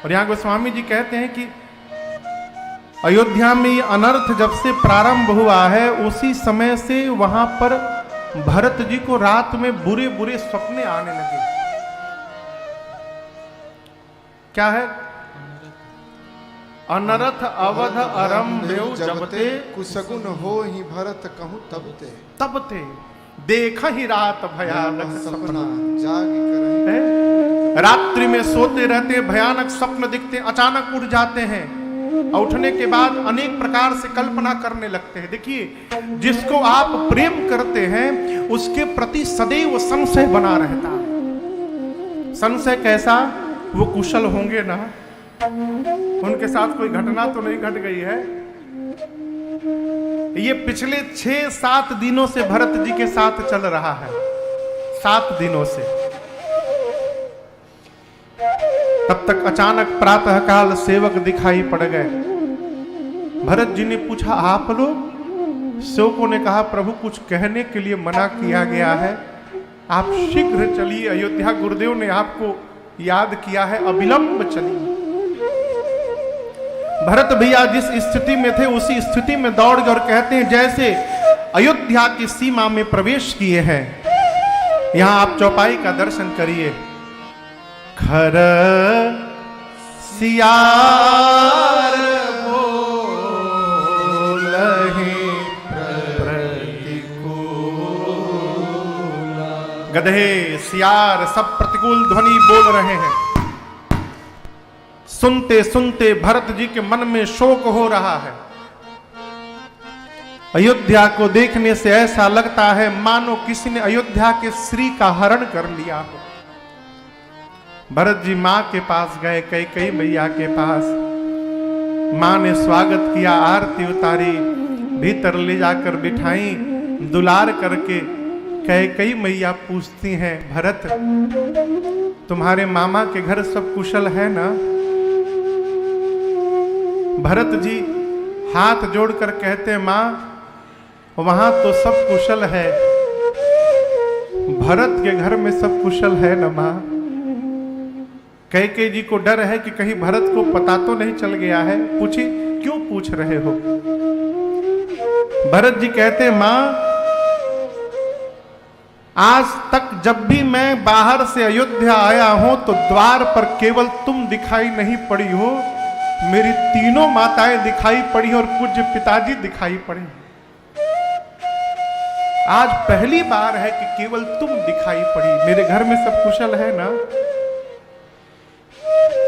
और यहाँ गोस्वामी जी कहते हैं कि अयोध्या में ये अनर्थ जब से प्रारंभ हुआ है उसी समय से वहां पर भरत जी को रात में बुरे बुरे सपने आने लगे। क्या है? अनरथ अवध अरम्भेउ जबते कुसगुन हो ही भरत कहूं तबते तबते देखा ही रात भयानक सपना जाग कर रात्रि में सोते रहते भयानक स्वप्न दिखते, अचानक उठ जाते हैं और उठने के बाद अनेक प्रकार से कल्पना करने लगते हैं। देखिए, जिसको आप प्रेम करते हैं उसके प्रति सदैव संशय बना रहता है। संशय कैसा? वो कुशल होंगे ना, उनके साथ कोई घटना तो नहीं घट गई है। ये पिछले 6-7 दिनों से भरत जी के साथ चल रहा है, 7 दिनों से। तब तक अचानक प्रातः काल सेवक दिखाई पड़ गए। भरत जी ने पूछा, आप लोग? सेवकों ने कहा, प्रभु कुछ कहने के लिए मना किया गया है, आप शीघ्र चलिए, अयोध्या गुरुदेव ने आपको याद किया है, अविलंब चलिए। भरत भैया जिस स्थिति में थे उसी स्थिति में दौड़ गए और कहते हैं, जैसे अयोध्या की सीमा में प्रवेश किए हैं, यहां आप चौपाई का दर्शन करिए। खर सियार गधे सियार सब प्रतिकूल ध्वनि बोल रहे हैं। सुनते सुनते भरत जी के मन में शोक हो रहा है। अयोध्या को देखने से ऐसा लगता है मानो किसी ने अयोध्या के श्री का हरण कर लिया हो। भरत जी मां के पास गए, कैकेयी मैया के पास। मां ने स्वागत किया, आरती उतारी, भीतर ले जाकर बिठाई, दुलार करके कैकेयी मैया पूछती हैं, भरत तुम्हारे मामा के घर सब कुशल है ना? भरत जी हाथ जोड़कर कहते हैं, मां वहां तो सब कुशल है, भरत के घर में सब कुशल है ना मां? कैकेयी जी को डर है कि कहीं भरत को पता तो नहीं चल गया है। पूछी, क्यों पूछ रहे हो? भरत जी कहते हैं, मां आज तक जब भी मैं बाहर से अयोध्या आया हूं तो द्वार पर केवल तुम दिखाई नहीं पड़ी हो, मेरी तीनों माताएं दिखाई पड़ी और पूज्य पिताजी दिखाई पड़े। आज पहली बार है कि केवल तुम दिखाई पड़ी। मेरे घर में सब कुशल है ना?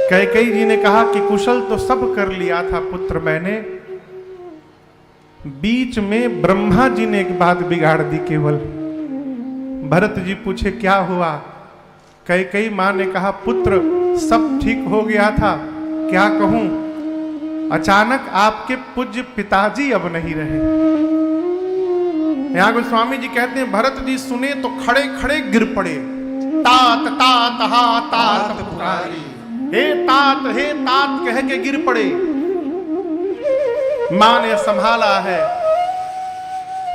कैकेयी जी ने कहा कि कुशल तो सब कर लिया था पुत्र मैंने, बीच में ब्रह्मा जी ने एक बात बिगाड़ दी केवल। भरत जी पूछे, क्या हुआ? कैकेयी मां ने कहा, पुत्र सब ठीक हो गया था, क्या कहूं, अचानक आपके पूज्य पिताजी अब नहीं रहे। यहां गोस्वामी जी कहते हैं, भरत जी सुने तो खड़े खड़े गिर पड़े। तात तात हा तात पुकारी, हे तात कह के गिर पड़े। मां ने संभाला है।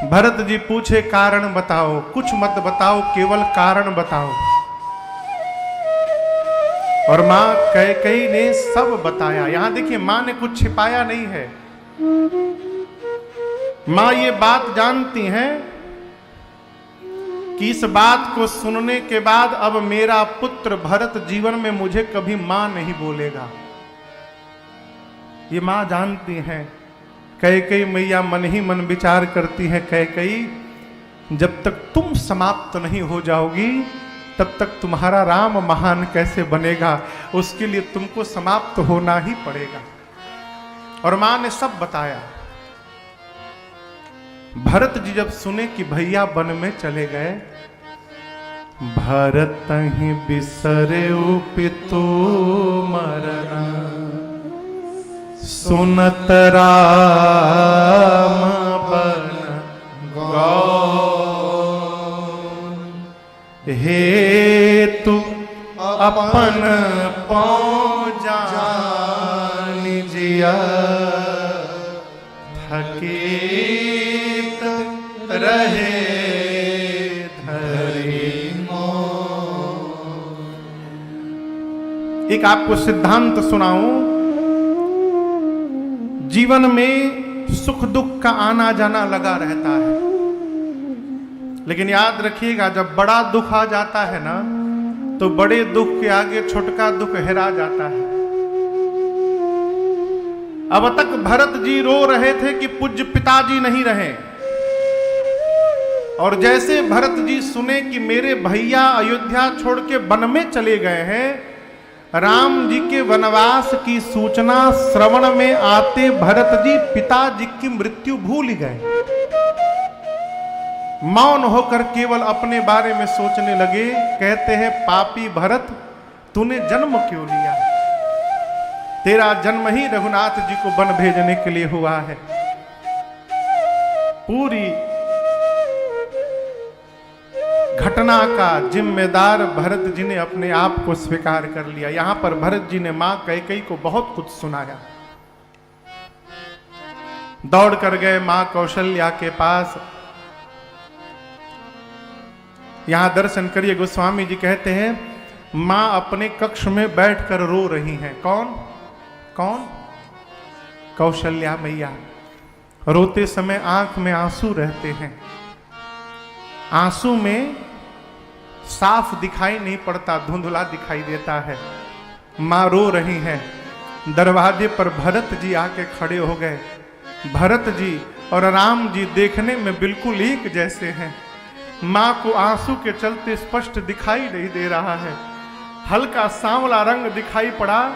भरत जी पूछे, कारण बताओ, कुछ मत बताओ, केवल कारण बताओ। और मां कैकेयी ने सब बताया। यहां देखिए, मां ने कुछ छिपाया नहीं है। मां ये बात जानती हैं कि इस बात को सुनने के बाद अब मेरा पुत्र भरत जीवन में मुझे कभी मां नहीं बोलेगा। ये मां जानती हैं। कैकेयी मैया मन ही मन विचार करती है, कैकेयी जब तक तुम समाप्त नहीं हो जाओगी तब तक तुम्हारा राम महान कैसे बनेगा, उसके लिए तुमको समाप्त होना ही पड़ेगा। और मां ने सब बताया। भरत जी जब सुने कि भैया वन में चले गए, भरत ही बिसरे पितु मरना, सुनत राम बन गौ, हेतु अपन पौ जान जिया, थकीत रहे धरी। एक आपको सिद्धांत सुनाऊं। जीवन में सुख दुख का आना जाना लगा रहता है, लेकिन याद रखिएगा जब बड़ा दुख आ जाता है ना, तो बड़े दुख के आगे छोटका दुख हेरा जाता है। अब तक भरत जी रो रहे थे कि पूज्य पिताजी नहीं रहे, और जैसे भरत जी सुने कि मेरे भैया अयोध्या छोड़ के वन में चले गए हैं, राम जी के वनवास की सूचना श्रवण में आते भरत जी पिताजी की मृत्यु भूल गए। मौन होकर केवल अपने बारे में सोचने लगे। कहते हैं, पापी भरत, तूने जन्म क्यों लिया? तेरा जन्म ही रघुनाथ जी को वन भेजने के लिए हुआ है। पूरी घटना का जिम्मेदार भरत जी ने अपने आप को स्वीकार कर लिया। यहां पर भरत जी ने मां कैकेयी को बहुत कुछ सुनाया। दौड़ कर गए मां कौशल्या के पास। यहां दर्शन करिए, गोस्वामी जी कहते हैं, मां अपने कक्ष में बैठकर रो रही हैं। कौन कौन? कौशल्या मैया। रोते समय आंख में आंसू रहते हैं। आंसू में साफ दिखाई नहीं पड़ता, धुंधला दिखाई देता है। मां रो रही हैं। दरवाजे पर भरत जी आके खड़े हो गए। भरत जी और राम जी देखने में बिल्कुल एक जैसे हैं। मां को आंसू के चलते स्पष्ट दिखाई नहीं दे रहा है, हल्का सांवला रंग दिखाई पड़ा।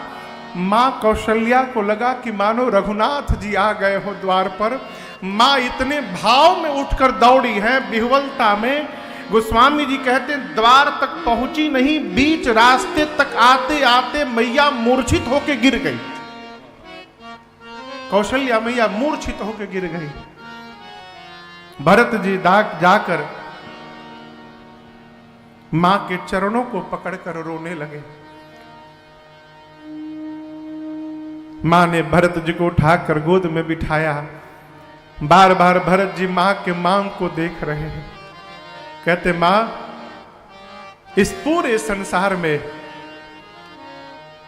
मां कौशल्या को लगा कि मानो रघुनाथ जी आ गए हो द्वार पर। मां इतने भाव में उठकर दौड़ी है, विह्वलता में। गोस्वामी जी कहते हैं, द्वार तक पहुंची नहीं, बीच रास्ते तक आते आते मैया मूर्छित होकर गिर गई। कौशल्या मैया मूर्छित होकर गिर गई। भरत जी जाकर मां के चरणों को पकड़कर रोने लगे। मां ने भरत जी को उठाकर गोद में बिठाया। बार बार भरत जी मां के मांग को देख रहे हैं। कहते, मां, इस पूरे संसार में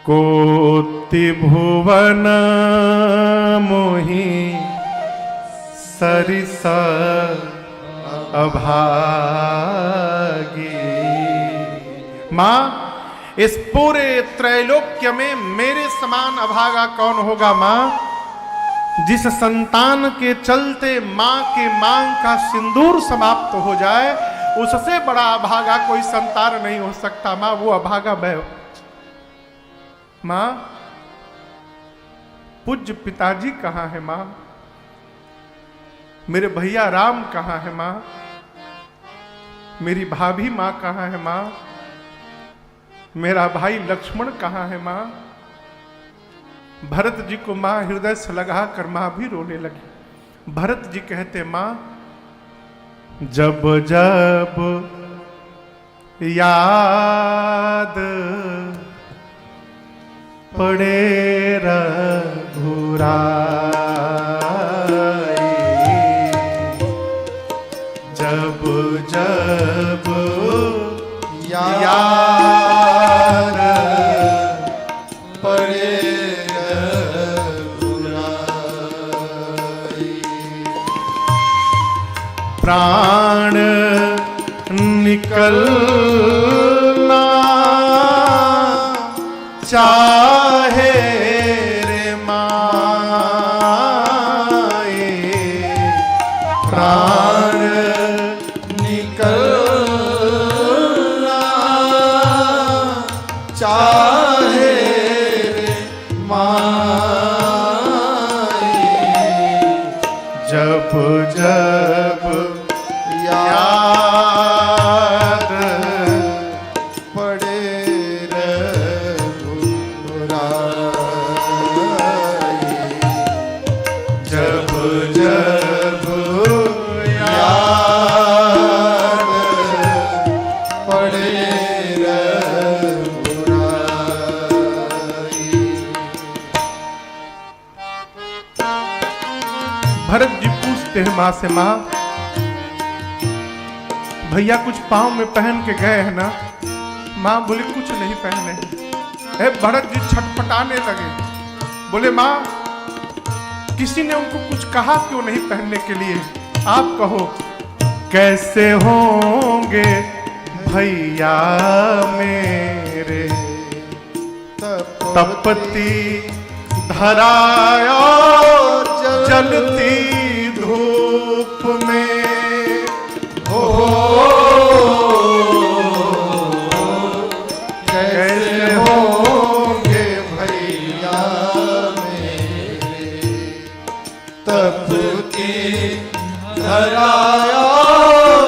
कोटि भुवन मोहि सरिस अभागी। मां, इस पूरे त्रैलोक्य में मेरे समान अभागा कौन होगा? मां, जिस संतान के चलते मां के मांग का सिंदूर समाप्त हो जाए, उससे बड़ा अभागा कोई संतान नहीं हो सकता। मां, वो अभागा मैं। मां, पूज्य पिताजी कहां है? मां, मेरे भैया राम कहां है? मां, मेरी भाभी मां कहां है? मां, मेरा भाई लक्ष्मण कहां है? मां। भरत जी को मां हृदय से लगाकर मां भी रोने लगी। भरत जी कहते, मां, जब जब याद पड़े रघुराई, जब जब याद पड़े रघुराई, प्राण निकलना चाहे रे माए, प्राण निकलना चाहे रे माए, जब जब याद पड़े रघुराई, जब जब याद पड़े रघुराई। भरत जी पूछते हैं मां से, मां, भैया कुछ पांव में पहन के गए हैं ना? मां बोली, कुछ नहीं पहने। भरत जी छटपटाने लगे, बोले माँ किसी ने उनको कुछ कहा क्यों नहीं पहनने के लिए? आप कहो। कैसे होंगे भैया मेरे तपती धरा और जलती धूप में, हो कैसे होंगे भैया मेरे तपती धरा और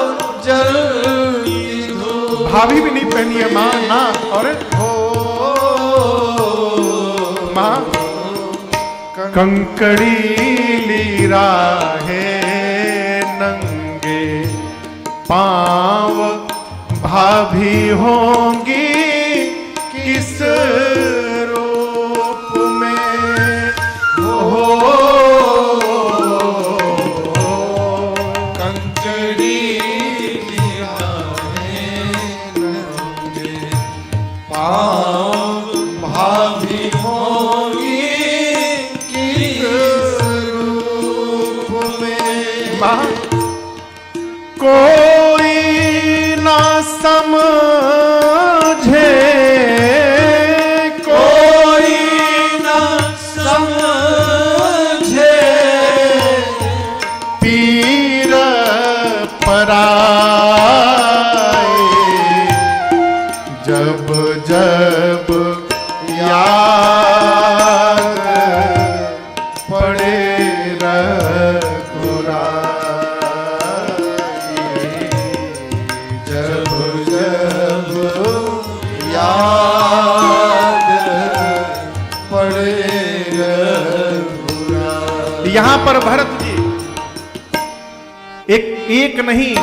जलती धूप। भाभी भी नहीं पहनी है माँ ना, और माँ कंकड़ीली राहे नंगे पाँव भाभी होंगी किस रूप में, हो कंकड़ीली राहे नंगे पाँव भाभी होंगी किस रूप में। माँ कोई ना समझे, कोई ना समझे पीर पराए, जब जब याद पड़े रघुराई, जब जब याद पड़े रघुराई। यहाँ पर भरत जी एक नहीं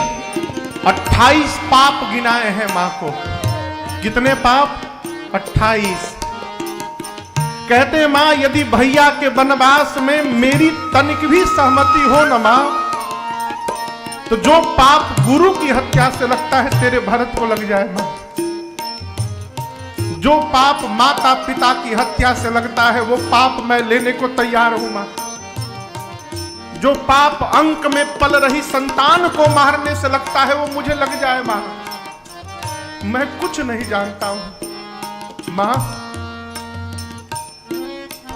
28 पाप गिनाए हैं मां को। कितने पाप? 28। कहते हैं मां यदि भैया के वनवास में मेरी तनिक भी सहमति हो न मां, तो जो पाप गुरु की हत्या से लगता है तेरे भरत को लग जाए मां। जो पाप माता पिता की हत्या से लगता है वो पाप मैं लेने को तैयार हूं मां। जो पाप अंक में पल रही संतान को मारने से लगता है वो मुझे लग जाए मां। मैं कुछ नहीं जानता हूं मां।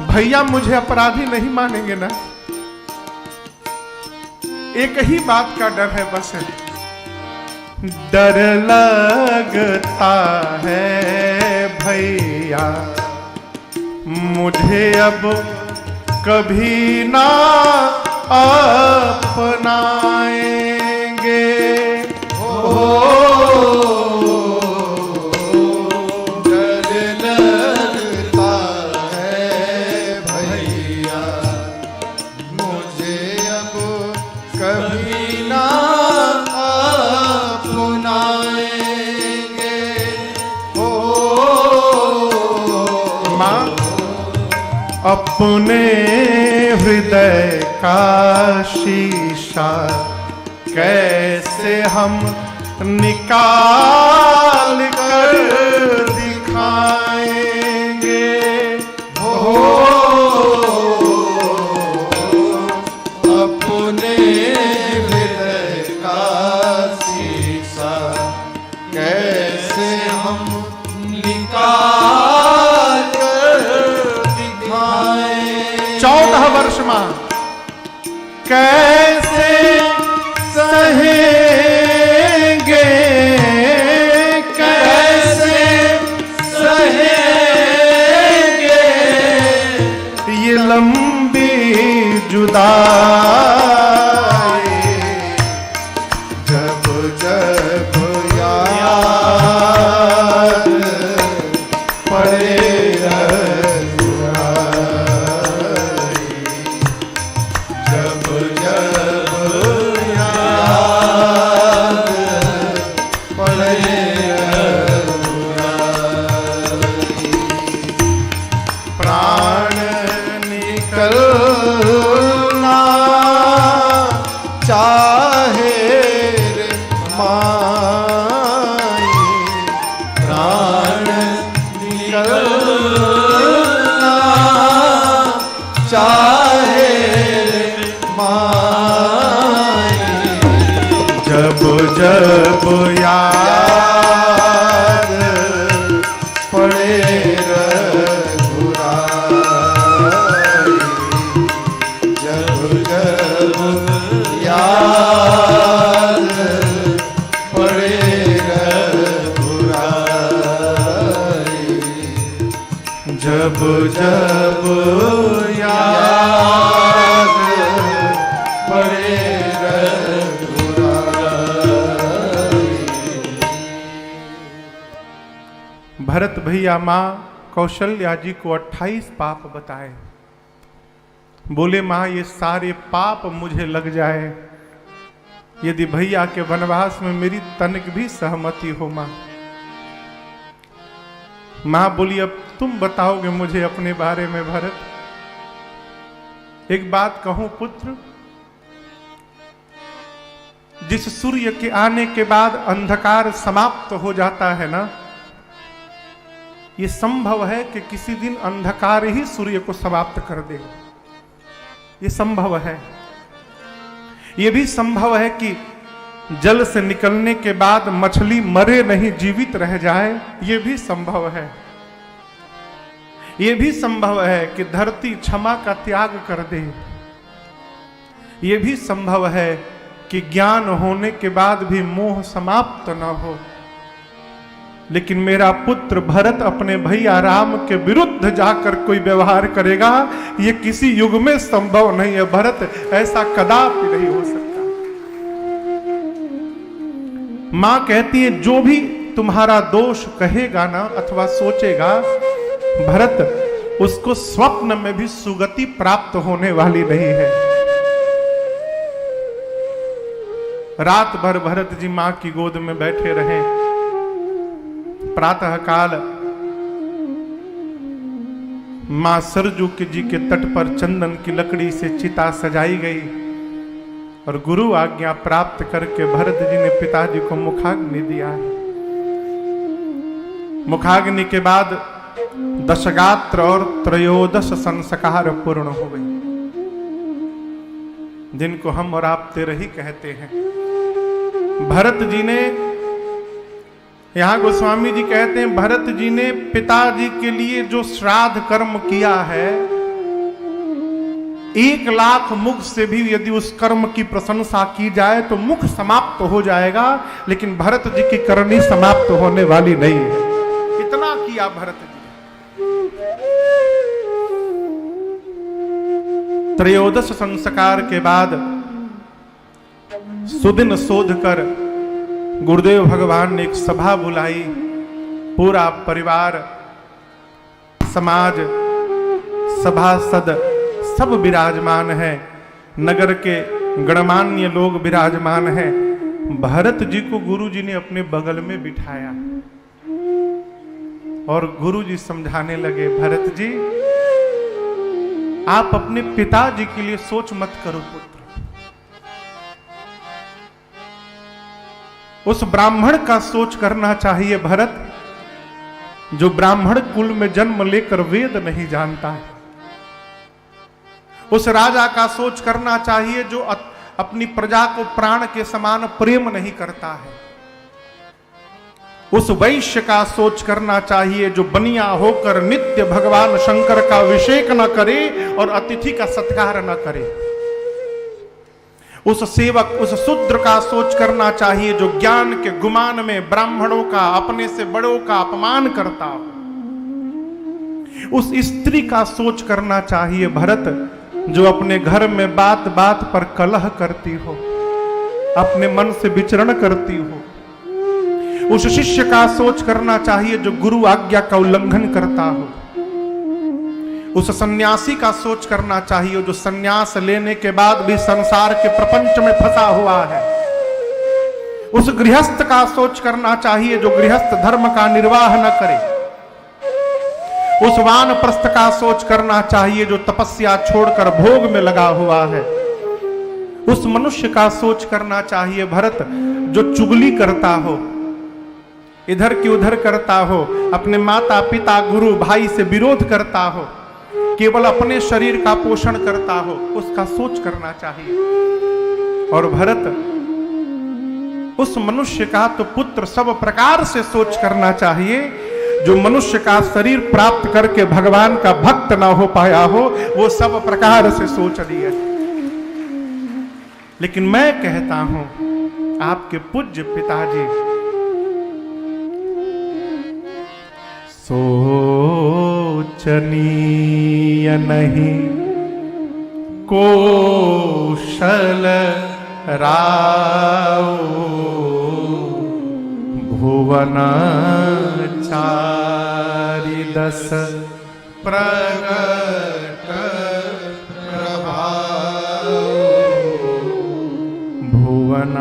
भैया मुझे अपराधी नहीं मानेंगे ना? एक ही बात का डर है बस है, डर लगता है भैया मुझे अब कभी ना अपनाएंगे, हो डर लगता है भैया मुझे अब कभी ना अपनाएंगे। हो माँ अपने हृदय का शीशा कैसे हम निकाल कर दिखाएंगे, हो अपने हृदय का शीशा कैसे हम निकाल कर दिखाएं। 14 वर्ष मां कैसे सहेंगे, कैसे सहेंगे ये लंबी जुदाई, जब जब याद पड़े रघुराई, जब जब याद पड़े रघुराई। प्राण निकलना चाहे माई जब जब याद पड़े रघुराई जब जब याद पड़े रघुराई जब जब याद पड़े रघुराई। भरत भैया माँ कौशल्या जी को 28 पाप बताए। बोले माँ ये सारे पाप मुझे लग जाए यदि भैया के वनवास में मेरी तनिक भी सहमति हो माँ। माँ बोली अब तुम बताओगे मुझे अपने बारे में भरत। एक बात कहूं पुत्र, जिस सूर्य के आने के बाद अंधकार समाप्त हो जाता है ना, ये संभव है कि किसी दिन अंधकार ही सूर्य को समाप्त कर दे। ये संभव है। ये भी संभव है कि जल से निकलने के बाद मछली मरे नहीं जीवित रह जाए। ये भी संभव है। ये भी संभव है कि धरती क्षमा का त्याग कर दे। ये भी संभव है कि ज्ञान होने के बाद भी मोह समाप्त न हो। लेकिन मेरा पुत्र भरत अपने भैया राम के विरुद्ध जाकर कोई व्यवहार करेगा, ये किसी युग में संभव नहीं है। भरत ऐसा कदापि नहीं हो सकता। मां कहती है जो भी तुम्हारा दोष कहेगा ना अथवा सोचेगा भरत, उसको स्वप्न में भी सुगति प्राप्त होने वाली नहीं है। रात भर भरत जी मां की गोद में बैठे रहे। प्रातः काल मां सरजू जी के तट पर चंदन की लकड़ी से चिता सजाई गई और गुरु आज्ञा प्राप्त करके भरत जी ने पिताजी को मुखाग्नि दिया। मुखाग्नि के बाद दशगात्र और त्रयोदश संस्कार पूर्ण हो गए, जिनको हम और आप तेरही कहते हैं। भरत जी ने, यहां गोस्वामी जी कहते हैं, भरत जी ने पिताजी के लिए जो श्राद्ध कर्म किया है, 1,00,000 मुख से भी यदि उस कर्म की प्रशंसा की जाए तो मुख समाप्त हो जाएगा, लेकिन भरत जी की करनी समाप्त होने वाली नहीं है। इतना किया भरत जी। त्रयोदश संस्कार के बाद सुदिन शोध कर गुरुदेव भगवान ने एक सभा बुलाई। पूरा परिवार, समाज, सभासद सब विराजमान है। नगर के गणमान्य लोग विराजमान हैं। भरत जी को गुरु जी ने अपने बगल में बिठाया और गुरु जी समझाने लगे, भरत जी आप अपने पिताजी के लिए सोच मत करो पुत्र। उस ब्राह्मण का सोच करना चाहिए भरत, जो ब्राह्मण कुल में जन्म लेकर वेद नहीं जानता है। उस राजा का सोच करना चाहिए जो अपनी प्रजा को प्राण के समान प्रेम नहीं करता है। उस वैश्य का सोच करना चाहिए जो बनिया होकर नित्य भगवान शंकर का अभिषेक न करे और अतिथि का सत्कार न करे। उस सेवक, उस शूद्र का सोच करना चाहिए जो ज्ञान के गुमान में ब्राह्मणों का, अपने से बड़ों का अपमान करता हो। उस स्त्री का सोच करना चाहिए भरत, जो अपने घर में बात बात पर कलह करती हो, अपने मन से विचरण करती हो। उस शिष्य का सोच करना चाहिए जो गुरु आज्ञा का उल्लंघन करता हो। उस सन्यासी का सोच करना चाहिए जो सन्यास लेने के बाद भी संसार के प्रपंच में फंसा हुआ है। उस गृहस्थ का सोच करना चाहिए जो गृहस्थ धर्म का निर्वाह न करे। उस वानप्रस्थ का सोच करना चाहिए जो तपस्या छोड़कर भोग में लगा हुआ है। उस मनुष्य का सोच करना चाहिए भरत जो चुगली करता हो, इधर की उधर करता हो, अपने माता पिता गुरु भाई से विरोध करता हो, केवल अपने शरीर का पोषण करता हो, उसका सोच करना चाहिए। और भरत उस मनुष्य का तो पुत्र सब प्रकार से सोच करना चाहिए जो मनुष्य का शरीर प्राप्त करके भगवान का भक्त ना हो पाया हो, वो सब प्रकार से सोच लिए। लेकिन मैं कहता हूं आपके पूज्य पिताजी सोचनीय नहीं कौशल राव भुवन चारि दस प्रगट प्रभाव भुवन।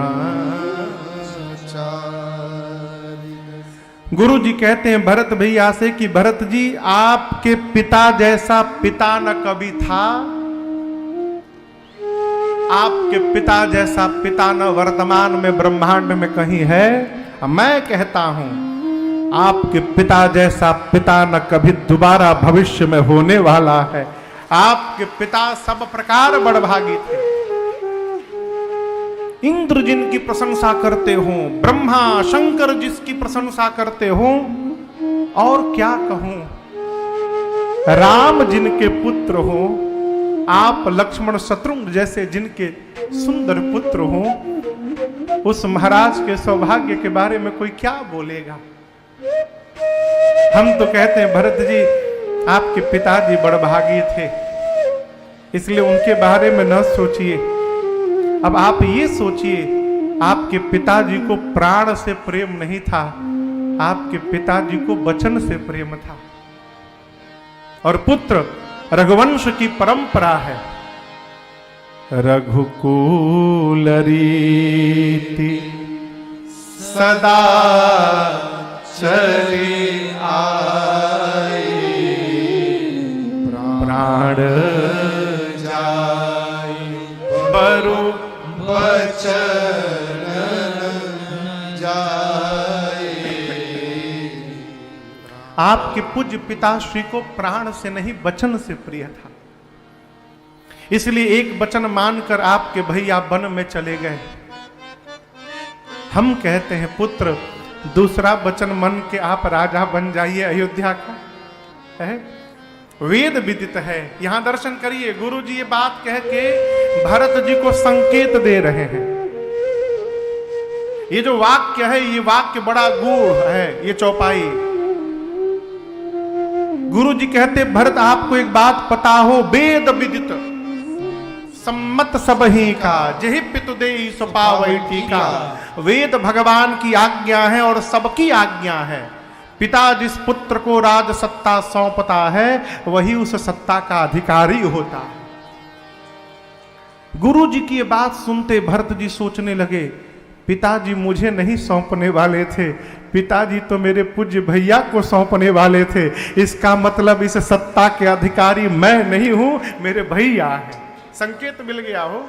गुरु जी कहते हैं भरत भैया से कि भरत जी आपके पिता जैसा पिता न कभी था, आपके पिता जैसा पिता न वर्तमान में ब्रह्मांड में कहीं है। मैं कहता हूं आपके पिता जैसा पिता न कभी दोबारा भविष्य में होने वाला है। आपके पिता सब प्रकार बड़भागी थे। इंद्र जिनकी प्रशंसा करते हो, ब्रह्मा शंकर जिसकी प्रशंसा करते हो, और क्या कहूं, राम जिनके पुत्र हो, आप लक्ष्मण शत्रुघ्न जैसे जिनके सुंदर पुत्र हो, उस महाराज के सौभाग्य के बारे में कोई क्या बोलेगा। हम तो कहते हैं भरत जी आपके पिताजी बड़भागी थे, इसलिए उनके बारे में न सोचिए। अब आप ये सोचिए, आपके पिताजी को प्राण से प्रेम नहीं था, आपके पिताजी को वचन से प्रेम था। और पुत्र रघुवंश की परंपरा है, रघुकुल रीति सदा चली आई प्राण जाई बरु बचन जाए। आपके पूज्य पिताश्री को प्राण से नहीं वचन से प्रिय था, इसलिए एक वचन मानकर आपके भैया वन में चले गए। हम कहते हैं पुत्र दूसरा वचन मन के आप राजा बन जाइए अयोध्या का, है वेद विदित है। यहां दर्शन करिए, गुरु जी ये बात कह के भरत जी को संकेत दे रहे हैं। ये जो वाक्य है, ये वाक्य बड़ा गूढ़ है, ये चौपाई। गुरु जी कहते भरत आपको एक बात पता हो, वेद विदित सम्मत सब ही का जहि पितु देहि सो पावै टीका। वेद भगवान की आज्ञा है और सबकी आज्ञा है। पिता जिस पुत्र को राज सत्ता सौंपता है वही उस सत्ता का अधिकारी होता है। गुरु जी की ये बात सुनते भरत जी सोचने लगे, पिताजी मुझे नहीं सौंपने वाले थे, पिताजी तो मेरे पूज्य भैया को सौंपने वाले थे। इसका मतलब इस सत्ता के अधिकारी मैं नहीं हूं, मेरे भैया हैं। संकेत मिल गया हो।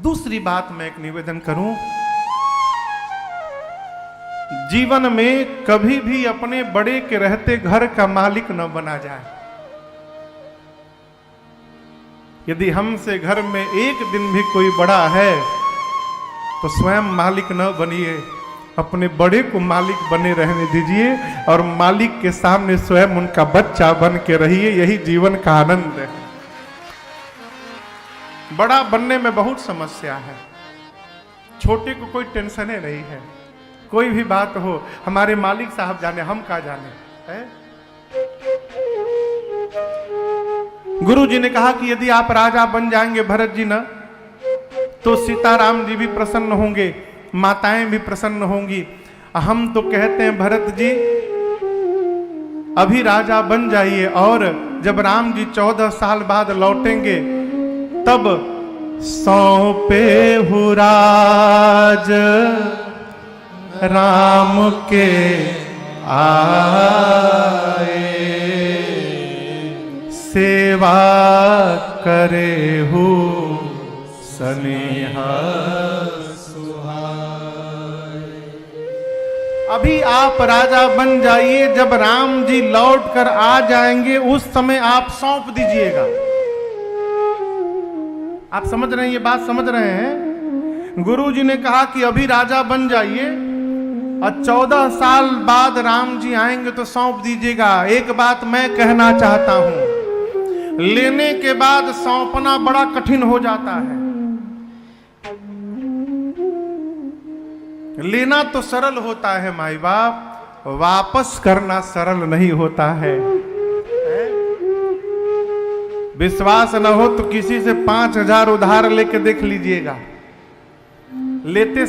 दूसरी बात मैं एक निवेदन करूं, जीवन में कभी भी अपने बड़े के रहते घर का मालिक न बना जाए। यदि हमसे घर में एक दिन भी कोई बड़ा है तो स्वयं मालिक न बनिए, अपने बड़े को मालिक बने रहने दीजिए और मालिक के सामने स्वयं उनका बच्चा बन के रहिए। यही जीवन का आनंद है। बड़ा बनने में बहुत समस्या है, छोटे को कोई टेंशन ही नहीं है। कोई भी बात हो हमारे मालिक साहब जाने, हम क्या जाने है? गुरु जी ने कहा कि यदि आप राजा बन जाएंगे भरत जी ना, तो सीताराम जी भी प्रसन्न होंगे, माताएं भी प्रसन्न होंगी। हम तो कहते हैं भरत जी अभी राजा बन जाइए और जब राम जी 14 साल बाद लौटेंगे तब सौंपे हु राज राम के आए, सेवा करे हु स्नेहा। अभी आप राजा बन जाइए, जब राम जी लौट कर आ जाएंगे उस समय आप सौंप दीजिएगा। आप समझ रहे हैं, ये बात समझ रहे हैं? गुरु जी ने कहा कि अभी राजा बन जाइए और 14 साल बाद राम जी आएंगे तो सौंप दीजिएगा। एक बात मैं कहना चाहता हूं, लेने के बाद सौंपना बड़ा कठिन हो जाता है। लेना तो सरल होता है माई बाप, वापस करना सरल नहीं होता है। विश्वास न हो तो किसी से 5,000 उधार लेके देख लीजिएगा, लेते